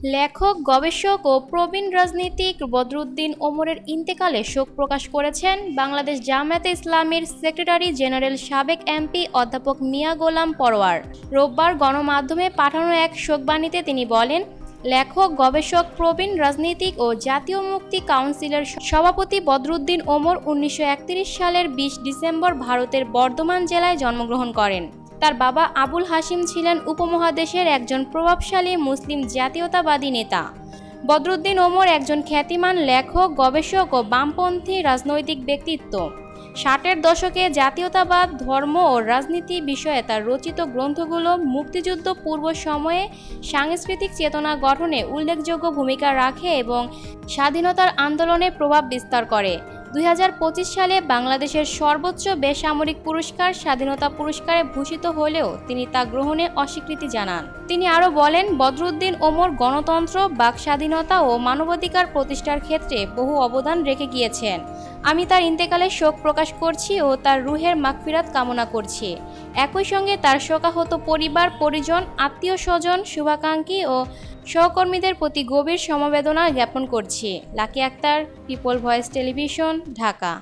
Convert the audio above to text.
লেখক, গবেষক ও প্রবীণ রাজনীতিক বদরুদ্দীন ওমরের ইন্তেকালে শোক প্রকাশ করেছেন বাংলাদেশ জামায়াতে ইসলামীর সেক্রেটারি জেনারেল সাবেক এমপি অধ্যাপক মিয়া গোলাম পরোয়ার। রোববার গণমাধ্যমে পাঠানো এক শোকবাণীতে তিনি বলেন, লেখক, গবেষক, প্রবীণ রাজনীতিক ও জাতীয় মুক্তি কাউন্সিলের সভাপতি বদরুদ্দীন ওমর 1931 সালের 20 ডিসেম্বর ভারতের বর্ধমান জেলায় জন্মগ্রহণ করেন। তার বাবা আবুল হাশিম ছিলেন উপমহাদেশের একজন প্রভাবশালী মুসলিম জাতীয়তাবাদী নেতা। বদরুদ্দীন ওমর একজন খ্যাতিমান লেখক, গবেষক ও বামপন্থী রাজনৈতিক ব্যক্তিত্ব। 60-এর দশকে জাতীয়তাবাদ, ধর্ম ও রাজনীতি বিষয়ে তার রচিত গ্রন্থগুলো মুক্তিযুদ্ধ পূর্ব সময়ে সাংস্কৃতিক চেতনা গঠনে উল্লেখযোগ্য ভূমিকা রাখে এবং স্বাধীনতার আন্দোলনে প্রভাব বিস্তার করে। 2025 সালে বাংলাদেশের সর্বোচ্চ বেসামরিক পুরস্কার স্বাধীনতা পুরস্কারে ভূষিত হলেও তিনি তা গ্রহণে অস্বীকৃতি জানান। তিনি আরও বলেন, বদরুদ্দীন ওমর গণতন্ত্র, বাক স্বাধীনতা ও মানবাধিকার প্রতিষ্ঠার ক্ষেত্রে বহু অবদান রেখে গিয়েছেন। আমি তার ইন্তেকালে শোক প্রকাশ করছি ও তার রুহের মাগফিরাত কামনা করছি। একই সঙ্গে তার শোকাহত পরিবার, পরিজন, আত্মীয় স্বজন, শুভাকাঙ্ক্ষী ও সহকর্মীদের প্রতি গভীর সমবেদনা জ্ঞাপন করছি। Lucky Akter, people voice television, Dhaka.